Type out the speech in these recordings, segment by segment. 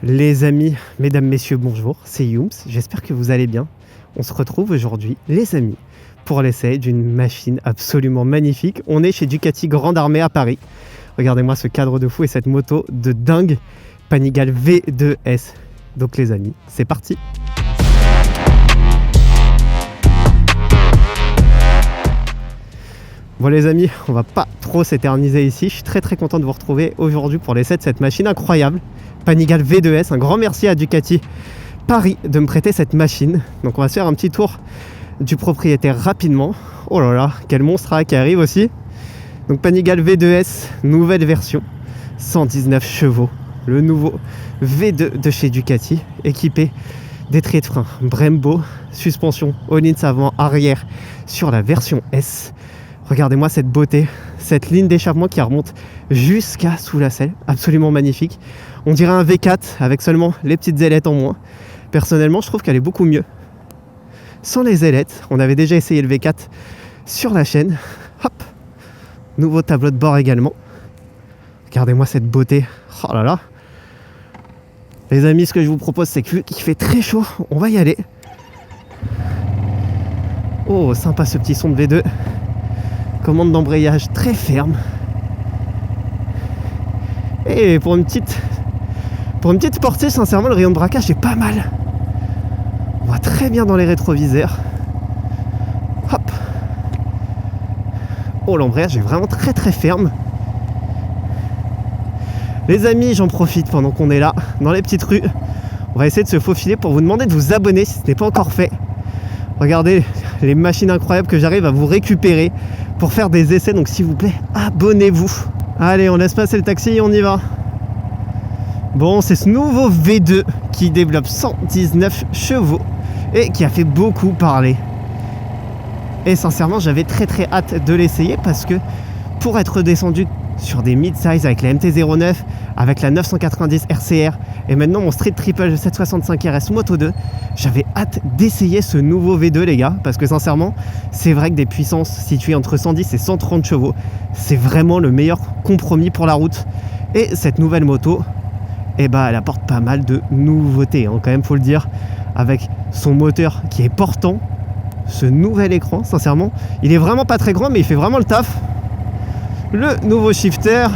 Les amis, mesdames, messieurs, bonjour, c'est Youms, j'espère que vous allez bien. On se retrouve aujourd'hui, les amis, pour l'essai d'une machine absolument magnifique. On est chez Ducati Grande Armée à Paris. Regardez-moi ce cadre de fou et cette moto de dingue, Panigale V2S. Donc les amis, c'est parti. Bon les amis, on va pas trop s'éterniser ici. Je suis très content de vous retrouver aujourd'hui pour l'essai de cette machine incroyable, Panigale V2S. Un grand merci à Ducati Paris de me prêter cette machine. Donc on va se faire un petit tour du propriétaire rapidement. Oh là là, quel monstre qui arrive aussi. Donc Panigale V2S, nouvelle version, 119 chevaux. Le nouveau V2 de chez Ducati, équipé d'étriers de frein Brembo, suspension all-in avant arrière sur la version S. Regardez-moi cette beauté, cette ligne d'échappement qui remonte jusqu'à sous la selle, absolument magnifique. On dirait un V4 avec seulement les petites ailettes en moins. Personnellement, je trouve qu'elle est beaucoup mieux sans les ailettes. On avait déjà essayé le V4 sur la chaîne. Hop, nouveau tableau de bord également. Regardez-moi cette beauté. Oh là là. Les amis, ce que je vous propose, c'est que vu qu'il fait très chaud, on va y aller. Oh, sympa ce petit son de V2. Commande d'embrayage très ferme. Et pour une petite portée, sincèrement, le rayon de braquage est pas mal. On voit très bien dans les rétroviseurs. Hop. Oh, l'embrayage est vraiment très ferme. Les amis, j'en profite pendant qu'on est là, dans les petites rues. On va essayer de se faufiler pour vous demander de vous abonner si ce n'est pas encore fait. Regardez les machines incroyables que j'arrive à vous récupérer pour faire des essais. Donc s'il vous plaît, abonnez-vous. Allez, on laisse passer le taxi et on y va. Bon, c'est ce nouveau V2 qui développe 119 chevaux et qui a fait beaucoup parler. Et sincèrement, j'avais très hâte de l'essayer parce que pour être descendu sur des mid-size avec la MT-09, avec la 990 RCR et maintenant mon Street Triple 765 RS Moto 2, j'avais hâte d'essayer ce nouveau V2 les gars, parce que sincèrement c'est vrai que des puissances situées entre 110 et 130 chevaux, c'est vraiment le meilleur compromis pour la route. Et cette nouvelle moto, elle apporte pas mal de nouveautés quand même, faut le dire, avec son moteur qui est portant, ce nouvel écran, sincèrement il est vraiment pas très grand mais il fait vraiment le taf. Le nouveau shifter.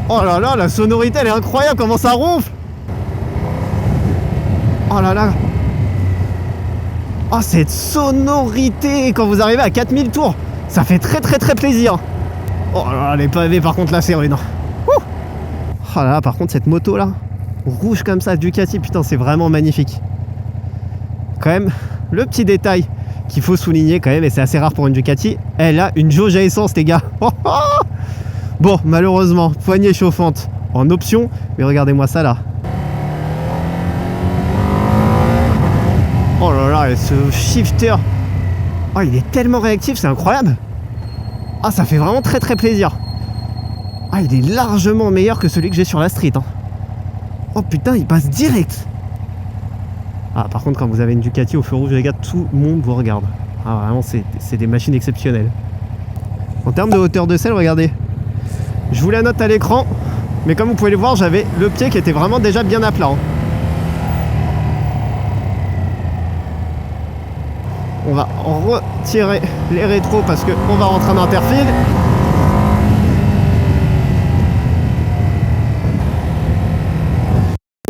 Oh là là, la sonorité elle est incroyable, comment ça ronfle. Oh là là. Oh, cette sonorité quand vous arrivez à 4000 tours, ça fait très plaisir. Oh là là, les pavés par contre là c'est rude. Oh là là, par contre cette moto là, rouge comme ça, Ducati, putain c'est vraiment magnifique. Quand même, le petit détail qu'il faut souligner quand même, et c'est assez rare pour une Ducati, elle a une jauge à essence les gars. Bon, malheureusement, poignée chauffante en option, mais regardez-moi ça là. Oh là là, ce shifter, oh il est tellement réactif, c'est incroyable. Ah, ça fait vraiment très plaisir. Ah, il est largement meilleur que celui que j'ai sur la street. Oh putain, il passe direct. Ah, par contre, quand vous avez une Ducati au feu rouge, les gars, tout le monde vous regarde. Ah, vraiment, c'est des machines exceptionnelles. En termes de hauteur de selle, regardez. Je vous la note à l'écran, mais comme vous pouvez le voir, j'avais le pied qui était vraiment déjà bien à plat. On va retirer les rétros parce qu'on va rentrer en interfile.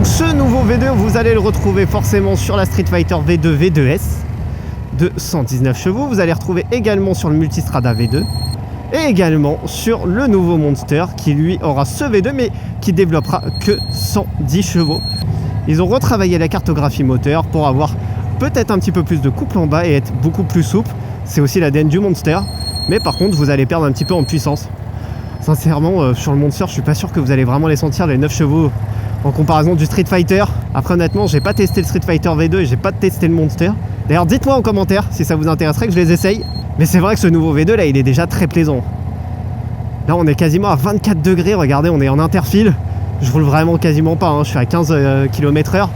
Ce nouveau V2, vous allez le retrouver forcément sur la Street Fighter V2 V2S de 119 chevaux. Vous allez retrouver également sur le Multistrada V2 et également sur le nouveau Monster qui lui aura ce V2 mais qui développera que 110 chevaux. Ils ont retravaillé la cartographie moteur pour avoir peut-être un petit peu plus de couple en bas et être beaucoup plus souple. C'est aussi l'ADN du Monster, mais par contre vous allez perdre un petit peu en puissance. Sincèrement, sur le Monster, je suis pas sûr que vous allez vraiment les sentir, les 9 chevaux en comparaison du Street Fighter. Après honnêtement, j'ai pas testé le Street Fighter V2 et j'ai pas testé le Monster. D'ailleurs dites-moi en commentaire si ça vous intéresserait que je les essaye. Mais c'est vrai que ce nouveau V2 là, il est déjà très plaisant. Là on est quasiment à 24 degrés, regardez, on est en interfile. Je roule vraiment quasiment pas, je suis à 15 km/h.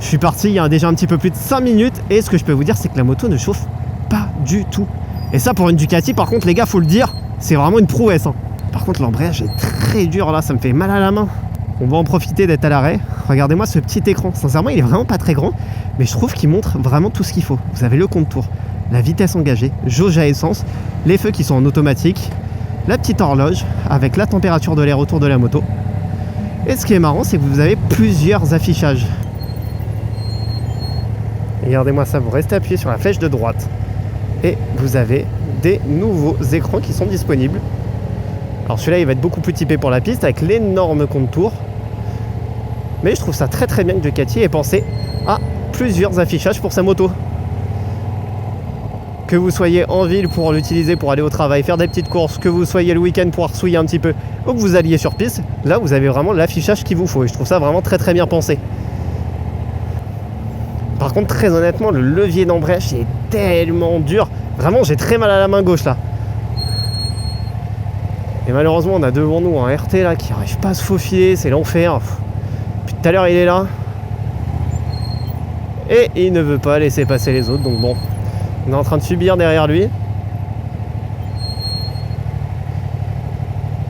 Je suis parti il y a déjà un petit peu plus de 5 minutes et ce que je peux vous dire c'est que la moto ne chauffe pas du tout. Et ça pour une Ducati par contre les gars, faut le dire, c'est vraiment une prouesse. Par contre l'embrayage est très dur là, ça me fait mal à la main. On va en profiter d'être à l'arrêt. Regardez-moi ce petit écran. Sincèrement, il est vraiment pas très grand, mais je trouve qu'il montre vraiment tout ce qu'il faut. Vous avez le compte-tour, la vitesse engagée, jauge à essence, les feux qui sont en automatique, la petite horloge avec la température de l'air autour de la moto. Et ce qui est marrant, c'est que vous avez plusieurs affichages. Regardez-moi ça, vous restez appuyé sur la flèche de droite et vous avez des nouveaux écrans qui sont disponibles. Alors celui-là, il va être beaucoup plus typé pour la piste avec l'énorme compte-tour. Mais je trouve ça très très bien que Ducati ait pensé à plusieurs affichages pour sa moto. Que vous soyez en ville pour l'utiliser pour aller au travail, faire des petites courses, que vous soyez le week-end pour souiller un petit peu, ou que vous alliez sur piste, là vous avez vraiment l'affichage qu'il vous faut. Et je trouve ça vraiment très très bien pensé. Par contre, très honnêtement, le levier d'embrayage est tellement dur. Vraiment, j'ai très mal à la main gauche là. Et malheureusement, on a devant nous un RT là qui n'arrive pas à se faufiler, c'est l'enfer. Puis tout à l'heure, il est là. Et il ne veut pas laisser passer les autres, donc bon. On est en train de subir derrière lui.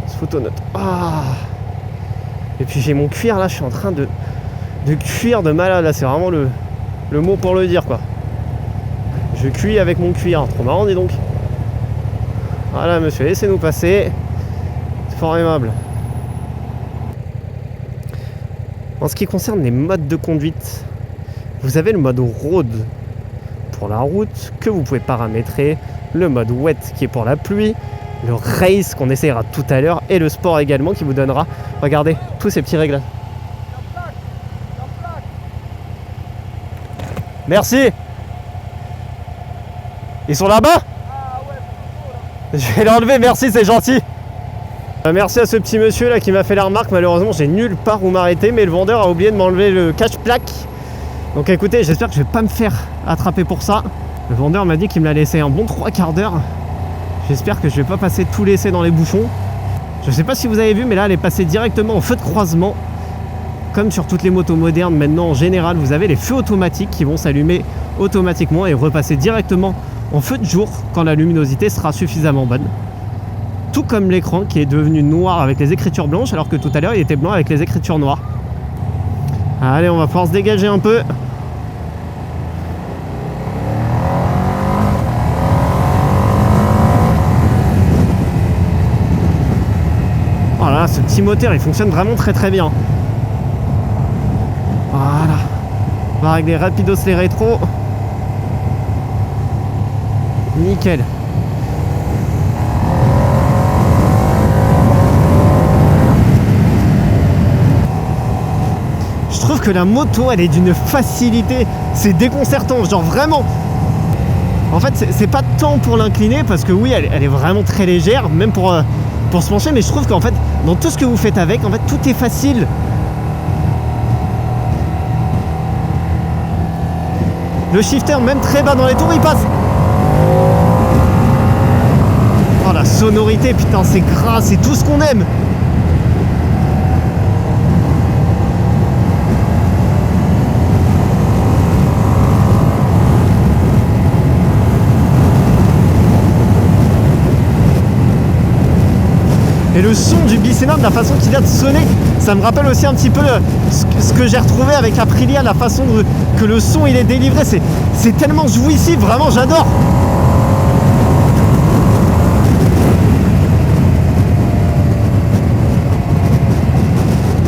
Ce photonote. Ah. Et puis j'ai mon cuir là, je suis en train de cuire de malade là, c'est vraiment le mot pour le dire quoi. Je cuis avec mon cuir, trop marrant dis donc. Voilà monsieur, laissez-nous passer. C'est fort aimable. En ce qui concerne les modes de conduite, vous avez le mode road pour la route que vous pouvez paramétrer, le mode wet qui est pour la pluie, le race qu'on essaiera tout à l'heure et le sport également qui vous donnera, regardez, tous ces petits réglages. Merci. Ils sont là-bas? Je vais l'enlever, merci, c'est gentil. Merci à ce petit monsieur là qui m'a fait la remarque. Malheureusement, j'ai nulle part où m'arrêter, mais le vendeur a oublié de m'enlever le cache-plaque. Donc écoutez, j'espère que je vais pas me faire attraper pour ça. Le vendeur m'a dit qu'il me l'a laissé un bon 3/4 d'heure. J'espère que je vais pas passer tout l'essai dans les bouchons. Je sais pas si vous avez vu, mais là elle est passée directement au feu de croisement. Comme sur toutes les motos modernes maintenant en général, vous avez les feux automatiques qui vont s'allumer automatiquement et repasser directement en feu de jour quand la luminosité sera suffisamment bonne. Tout comme l'écran qui est devenu noir avec les écritures blanches alors que tout à l'heure il était blanc avec les écritures noires. Allez, on va pouvoir se dégager un peu. Voilà, ce petit moteur il fonctionne vraiment très très bien. Voilà. On va régler rapidos les rétros. Nickel. Je trouve que la moto elle est d'une facilité, c'est déconcertant, genre vraiment. En fait c'est pas tant pour l'incliner parce que oui elle est vraiment très légère, même pour se pencher, mais je trouve qu'en fait dans tout ce que vous faites avec, en fait tout est facile. Le shifter même très bas dans les tours il passe. Oh la sonorité, putain c'est gras, c'est tout ce qu'on aime. Et le son du bicénum, la façon qu'il a de sonner, ça me rappelle aussi un petit peu ce que j'ai retrouvé avec l'Aprilia, la façon que le son il est délivré, c'est tellement jouissif, vraiment j'adore.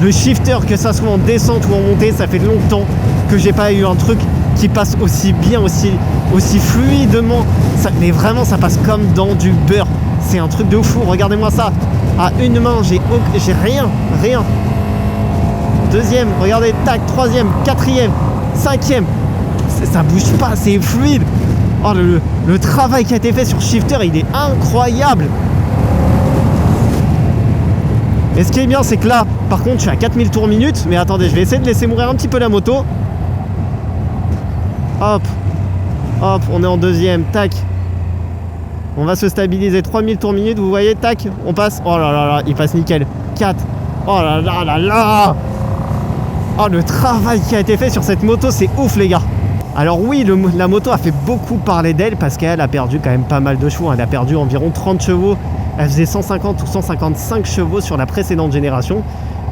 Le shifter, que ça soit en descente ou en montée, ça fait longtemps que j'ai pas eu un truc qui passe aussi bien, aussi fluidement. Mais vraiment, ça passe comme dans du beurre. C'est un truc de fou, regardez-moi ça. À une main, j'ai rien. Deuxième, regardez, tac, troisième, quatrième, cinquième. Ça bouge pas, c'est fluide. Oh, le travail qui a été fait sur shifter, il est incroyable. Et ce qui est bien, c'est que là, par contre, je suis à 4000 tours minute. Mais attendez, je vais essayer de laisser mourir un petit peu la moto. Hop, hop, on est en deuxième, tac. On va se stabiliser, 3000 tours minute, vous voyez, tac, on passe. Oh là là là, il passe nickel. 4. Oh là là là là. Oh, le travail qui a été fait sur cette moto, c'est ouf les gars. Alors oui, la moto a fait beaucoup parler d'elle parce qu'elle a perdu quand même pas mal de chevaux. Elle a perdu environ 30 chevaux Elle faisait 150 ou 155 chevaux sur la précédente génération.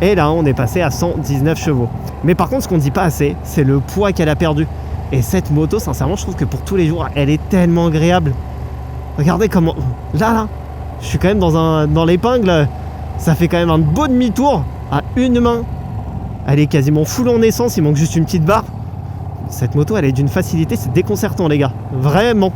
Et là, on est passé à 119 chevaux. Mais par contre, ce qu'on ne dit pas assez, c'est le poids qu'elle a perdu. Et cette moto, sincèrement, je trouve que pour tous les jours, elle est tellement agréable. Regardez comment... Là, je suis quand même dans l'épingle. Ça fait quand même un beau demi-tour à une main. Elle est quasiment full en essence, il manque juste une petite barre. Cette moto, elle est d'une facilité, c'est déconcertant, les gars. Vraiment.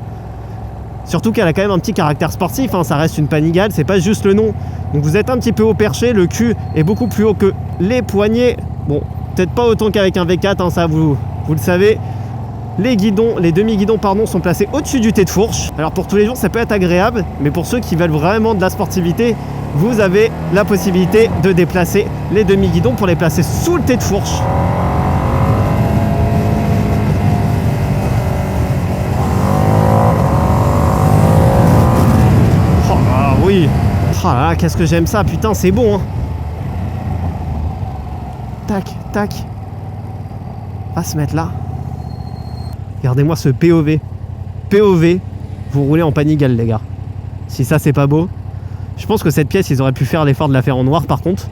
Surtout qu'elle a quand même un petit caractère sportif, hein. Ça reste une Panigale, c'est pas juste le nom. Donc vous êtes un petit peu haut perché, le cul est beaucoup plus haut que les poignets. Bon, peut-être pas autant qu'avec un V4, hein, ça vous le savez. Les guidons, les demi-guidons pardon, sont placés au-dessus du T de fourche. Alors pour tous les jours, ça peut être agréable, mais pour ceux qui veulent vraiment de la sportivité, vous avez la possibilité de déplacer les demi-guidons pour les placer sous le T de fourche. Oh ah oui. Oh là là, qu'est-ce que j'aime ça, putain, c'est bon, hein. Tac, tac. On va se mettre là. Regardez-moi ce POV. POV, vous roulez en Panigale, les gars. Si ça, c'est pas beau. Je pense que cette pièce, ils auraient pu faire l'effort de la faire en noir, par contre.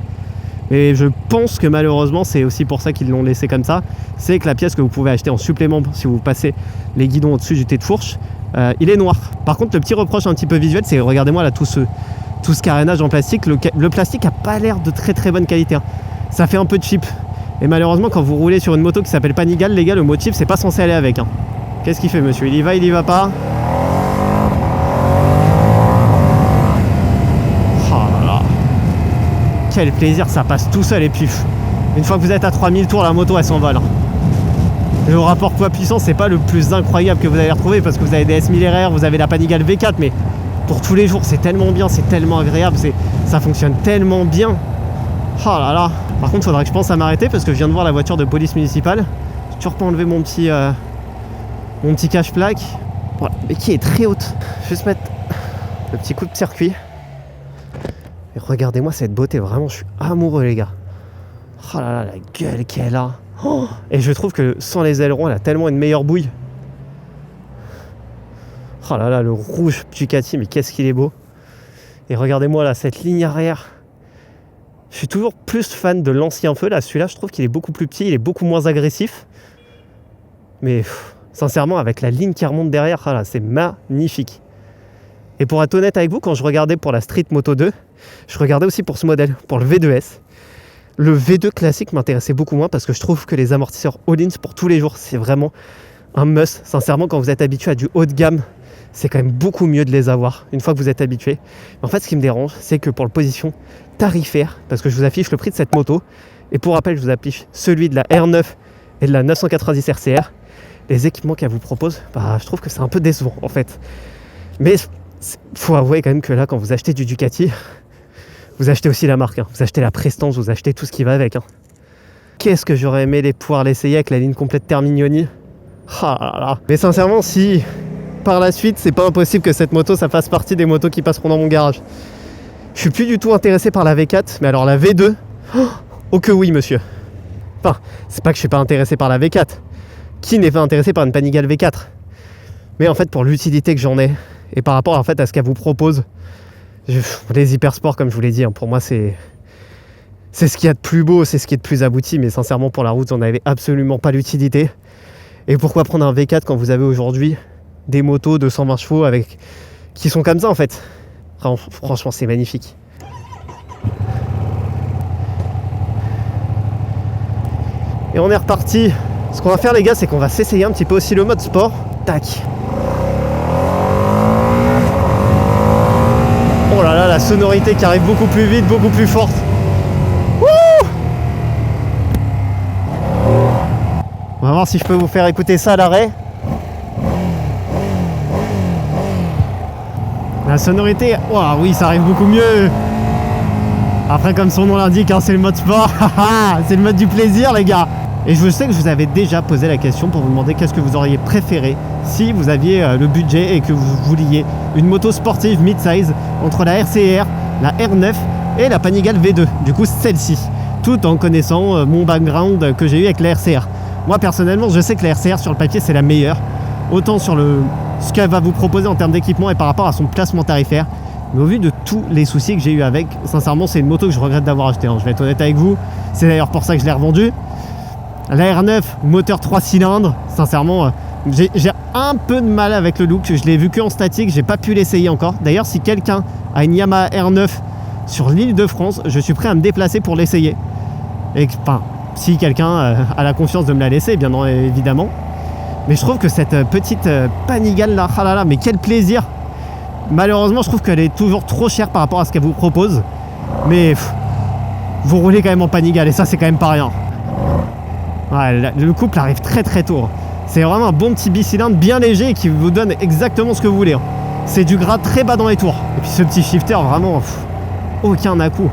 Mais je pense que malheureusement, c'est aussi pour ça qu'ils l'ont laissé comme ça. C'est que la pièce que vous pouvez acheter en supplément, si vous passez les guidons au-dessus du T de fourche, il est noir. Par contre, le petit reproche un petit peu visuel, c'est, regardez-moi là, tout ce carénage en plastique. Le plastique a pas l'air de très très bonne qualité, hein. Ça fait un peu cheap. Et malheureusement, quand vous roulez sur une moto qui s'appelle Panigale, les gars, le mot cheap, c'est pas censé aller avec, hein. Qu'est-ce qu'il fait, monsieur? Il y va pas? Oh là là. Quel plaisir, ça passe tout seul. Et puis, une fois que vous êtes à 3000 tours, la moto, elle s'envole, hein. Le rapport poids-puissance, c'est pas le plus incroyable que vous allez retrouver, parce que vous avez des S1000RR, vous avez la Panigale V4, mais pour tous les jours, c'est tellement bien, c'est tellement agréable, ça fonctionne tellement bien. Oh là là. Par contre, il faudra que je pense à m'arrêter parce que je viens de voir la voiture de police municipale. J'ai toujours pas enlevé mon petit cache-plaque. Voilà, mais qui est très haute. Je vais juste mettre le petit coup de circuit. Et regardez-moi cette beauté, vraiment, je suis amoureux, les gars. Oh là là, la gueule qu'elle a. Oh, et je trouve que sans les ailerons, elle a tellement une meilleure bouille. Oh là là, le rouge Ducati, mais qu'est-ce qu'il est beau. Et regardez-moi là, cette ligne arrière. Je suis toujours plus fan de l'ancien feu, là, celui-là, je trouve qu'il est beaucoup plus petit, il est beaucoup moins agressif. Mais sincèrement, avec la ligne qui remonte derrière, ah là, c'est magnifique. Et pour être honnête avec vous, quand je regardais pour la Street Moto 2, je regardais aussi pour ce modèle, pour le V2S. Le V2 classique m'intéressait beaucoup moins parce que je trouve que les amortisseurs Öhlins pour tous les jours, c'est vraiment un must. Sincèrement, quand vous êtes habitué à du haut de gamme, c'est quand même beaucoup mieux de les avoir une fois que vous êtes habitué. Mais en fait, ce qui me dérange, c'est que pour le position tarifaire, parce que je vous affiche le prix de cette moto, et pour rappel, je vous affiche celui de la R9 et de la 990 RCR, les équipements qu'elle vous propose, je trouve que c'est un peu décevant en fait. Mais faut avouer quand même que là, quand vous achetez du Ducati, vous achetez aussi la marque, hein. Vous achetez la prestance, vous achetez tout ce qui va avec, hein. Qu'est-ce que j'aurais aimé pouvoir l'essayer avec la ligne complète Termignoni. Ah là là. Mais sincèrement, si par la suite, c'est pas impossible que cette moto, ça fasse partie des motos qui passeront dans mon garage. Je suis plus du tout intéressé par la V4, mais alors la V2, oh que oui, monsieur. Enfin, c'est pas que je suis pas intéressé par la V4. Qui n'est pas intéressé par une Panigale V4? Mais en fait, pour l'utilité que j'en ai, et par rapport en fait à ce qu'elle vous propose, les hypersports, comme je vous l'ai dit, hein, pour moi, c'est ce qu'il y a de plus beau, c'est ce qui est de plus abouti, mais sincèrement, pour la route, j'en avais absolument pas l'utilité. Et pourquoi prendre un V4 quand vous avez aujourd'hui des motos de 120 chevaux qui sont comme ça en fait? Franchement, c'est magnifique. Et on est reparti. Ce qu'on va faire, les gars, c'est qu'on va s'essayer un petit peu aussi le mode sport. Tac. Oh là là, la sonorité qui arrive beaucoup plus vite, beaucoup plus forte. Wouh! On va voir si je peux vous faire écouter ça à l'arrêt. La sonorité, oh oui, ça arrive beaucoup mieux. Après, comme son nom l'indique, hein, c'est le mode sport. C'est le mode du plaisir, les gars. Et je sais que je vous avais déjà posé la question pour vous demander qu'est-ce que vous auriez préféré si vous aviez le budget et que vous vouliez une moto sportive mid-size entre la RCR, la R9 et la Panigale V2. Du coup, celle-ci. Tout en connaissant mon background que j'ai eu avec la RCR. Moi, personnellement, je sais que la RCR sur le papier, c'est la meilleure. Autant sur ce qu'elle va vous proposer en termes d'équipement et par rapport à son placement tarifaire. Mais au vu de tous les soucis que j'ai eu avec, sincèrement, c'est une moto que je regrette d'avoir acheté. Hein. Je vais être honnête avec vous. C'est d'ailleurs pour ça que je l'ai revendue. La R9, moteur 3 cylindres, sincèrement, j'ai un peu de mal avec le look. Je l'ai vu que en statique, j'ai pas pu l'essayer encore. D'ailleurs, si quelqu'un a une Yamaha R9 sur l'île de France, je suis prêt à me déplacer pour l'essayer. Et enfin, si quelqu'un a la confiance de me la laisser, bien évidemment. Mais je trouve que cette petite Panigale là, ah là là, mais quel plaisir! Malheureusement, je trouve qu'elle est toujours trop chère par rapport à ce qu'elle vous propose. Mais vous roulez quand même en Panigale et ça, c'est quand même pas rien. Ouais, le couple arrive très très tôt. C'est vraiment un bon petit bicylindre bien léger qui vous donne exactement ce que vous voulez. C'est du gras très bas dans les tours. Et puis ce petit shifter, vraiment, aucun à-coup.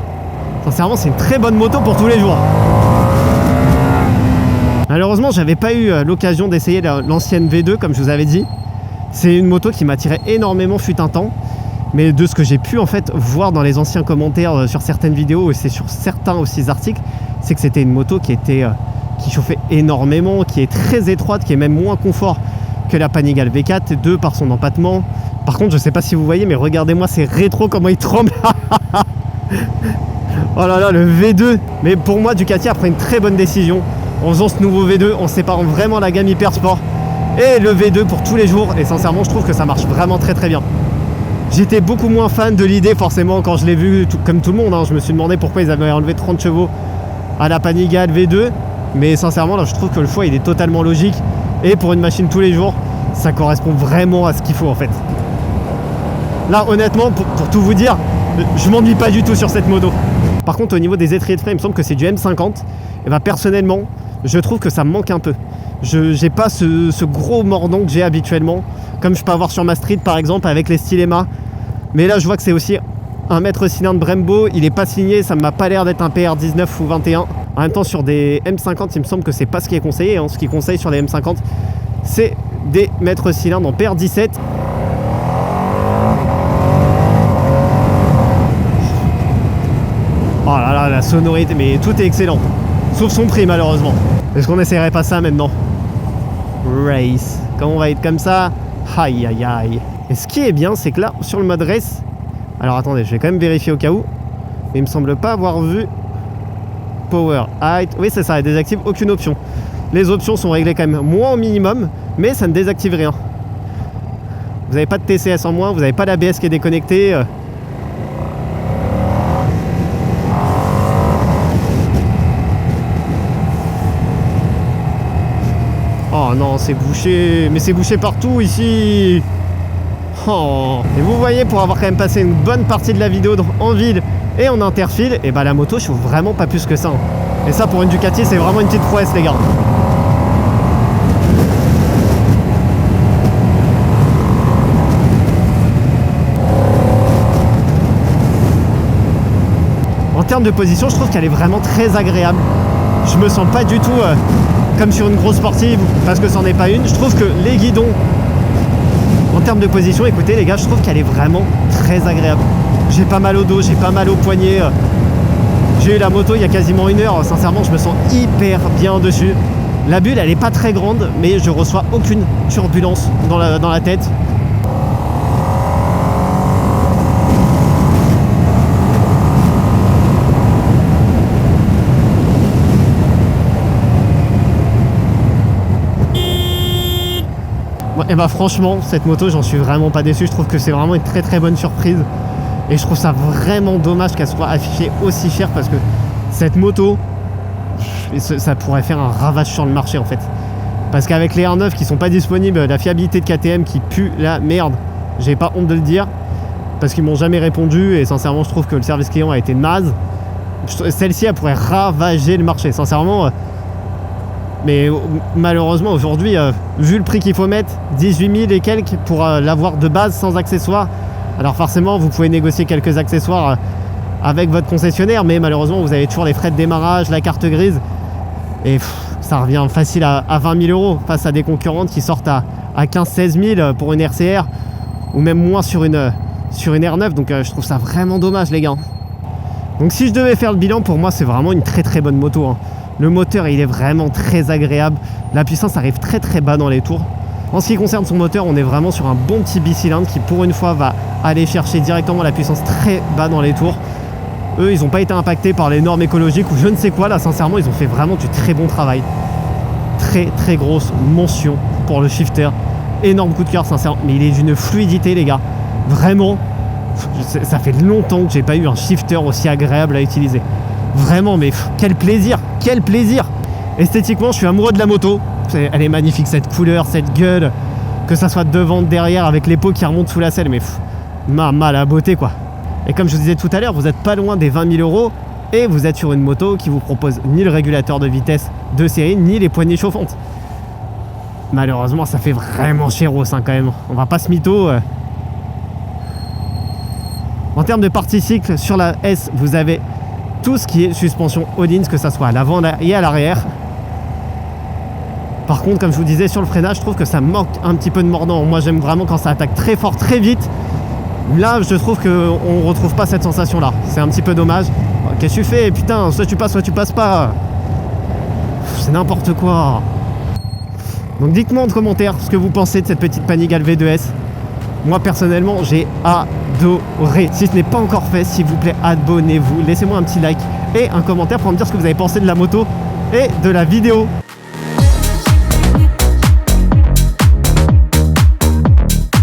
Sincèrement, c'est une très bonne moto pour tous les jours. Malheureusement, j'avais pas eu l'occasion d'essayer l'ancienne V2, comme je vous avais dit. C'est une moto qui m'attirait énormément fut un temps. Mais de ce que j'ai pu en fait voir dans les anciens commentaires sur certaines vidéos et c'est sur certains aussi articles, c'est que c'était une moto qui était qui chauffait énormément, qui est très étroite, qui est même moins confort que la Panigale V4, 2 par son empattement. Par contre, je sais pas si vous voyez, mais regardez-moi ces rétros, comment ils tremblent. Oh là là, le V2. Mais pour moi, Ducati a pris une très bonne décision en faisant ce nouveau V2, en séparant vraiment la gamme Hyper Sport et le V2 pour tous les jours. Et sincèrement, je trouve que ça marche vraiment très très bien. J'étais beaucoup moins fan de l'idée forcément quand je l'ai vu, comme tout le monde. Hein. Je me suis demandé pourquoi ils avaient enlevé 30 chevaux à la Panigale V2. Mais sincèrement, là, je trouve que le choix, il est totalement logique. Et pour une machine tous les jours, ça correspond vraiment à ce qu'il faut en fait. Là, honnêtement, pour tout vous dire, je m'ennuie pas du tout sur cette moto. Par contre, au niveau des étriers de frein, il me semble que c'est du M50. Et bah, personnellement, je trouve que ça me manque un peu. Je n'ai pas ce gros mordant que j'ai habituellement, comme je peux avoir sur ma Street par exemple avec les Stylema. Mais là, je vois que c'est aussi un mètre cylindre Brembo. Il n'est pas signé, ça ne m'a pas l'air d'être un PR19 ou 21. En même temps, sur des M50, il me semble que c'est pas ce qui est conseillé. Hein. Ce qui conseille sur les M50, c'est des mètres cylindres en PR17. Oh là là, la sonorité, mais tout est excellent. Sauf son prix, malheureusement. Est-ce qu'on n'essayerait pas ça maintenant? Race. Quand on va être comme ça, aïe aïe aïe. Et ce qui est bien, c'est que là, sur le mode race, alors attendez, je vais quand même vérifier au cas où. Mais il me semble pas avoir vu Power, Height. Oui, c'est ça, elle désactive aucune option. Les options sont réglées quand même moins au minimum, mais ça ne désactive rien. Vous n'avez pas de TCS en moins, vous n'avez pas l'ABS qui est déconnecté. Oh non, c'est bouché, mais c'est bouché partout ici. Oh. Et vous voyez, pour avoir quand même passé une bonne partie de la vidéo en ville et en interfile, et bah la moto chauffe vraiment pas plus que ça. Et ça, pour une Ducati, c'est vraiment une petite prouesse, les gars. En termes de position, je trouve qu'elle est vraiment très agréable. Je me sens pas du tout comme sur une grosse sportive, parce que c'en est pas une. Je trouve que les guidons, en termes de position, écoutez les gars, je trouve qu'elle est vraiment très agréable. J'ai pas mal au dos, j'ai pas mal au poignet. J'ai eu la moto il y a quasiment 1 heure, sincèrement je me sens hyper bien dessus. La bulle elle est pas très grande, mais je reçois aucune turbulence dans la tête. Et bah franchement, cette moto, j'en suis vraiment pas déçu. Je trouve que c'est vraiment une très très bonne surprise. Et je trouve ça vraiment dommage qu'elle soit affichée aussi chère parce que cette moto, ça pourrait faire un ravage sur le marché en fait. Parce qu'avec les R9 qui sont pas disponibles, la fiabilité de KTM qui pue la merde, j'ai pas honte de le dire, parce qu'ils m'ont jamais répondu et sincèrement je trouve que le service client a été naze. Celle-ci elle pourrait ravager le marché, sincèrement. Mais malheureusement aujourd'hui, vu le prix qu'il faut mettre, 18 000 et quelques pour l'avoir de base sans accessoires. Alors forcément vous pouvez négocier quelques accessoires avec votre concessionnaire, mais malheureusement vous avez toujours les frais de démarrage, la carte grise. Et ça revient facile à 20 000 euros face à des concurrentes qui sortent à 15-16 000 pour une RCR ou même moins sur une R9. Donc je trouve ça vraiment dommage les gars. Donc si je devais faire le bilan, pour moi c'est vraiment une très très bonne moto. Le moteur il est vraiment très agréable. La puissance arrive très très bas dans les tours. En ce qui concerne son moteur, on est vraiment sur un bon petit bicylindre qui pour une fois va aller chercher directement la puissance très bas dans les tours. Eux, ils n'ont pas été impactés par les normes écologiques ou je ne sais quoi. Là, sincèrement, ils ont fait vraiment du très bon travail. Très très grosse mention pour le shifter. Énorme coup de cœur, sincèrement. Mais il est d'une fluidité, les gars. Vraiment, ça fait longtemps que j'ai pas eu un shifter aussi agréable à utiliser. Vraiment, mais quel plaisir, quel plaisir. Esthétiquement, je suis amoureux de la moto. Elle est magnifique, cette couleur, cette gueule. Que ça soit devant, derrière, avec les pots qui remontent sous la selle. Mais la beauté, quoi. Et comme je vous disais tout à l'heure, vous n'êtes pas loin des 20 000 € et vous êtes sur une moto qui vous propose ni le régulateur de vitesse de série, ni les poignées chauffantes. Malheureusement, ça fait vraiment chéros hein, quand même. On va pas se mytho. En termes de partie cycle, sur la S, vous avez tout ce qui est suspension Öhlins, que ça soit à l'avant et à l'arrière. Par contre, comme je vous disais, sur le freinage, je trouve que ça manque un petit peu de mordant. Moi, j'aime vraiment quand ça attaque très fort, très vite. Là, je trouve qu'on ne retrouve pas cette sensation-là. C'est un petit peu dommage. Qu'est-ce que tu fais? Putain, soit tu passes pas. C'est n'importe quoi. Donc dites-moi en commentaire ce que vous pensez de cette petite Panigale V2S. Moi, personnellement, j'ai adoré. Si ce n'est pas encore fait, s'il vous plaît, abonnez-vous. Laissez-moi un petit like et un commentaire pour me dire ce que vous avez pensé de la moto et de la vidéo.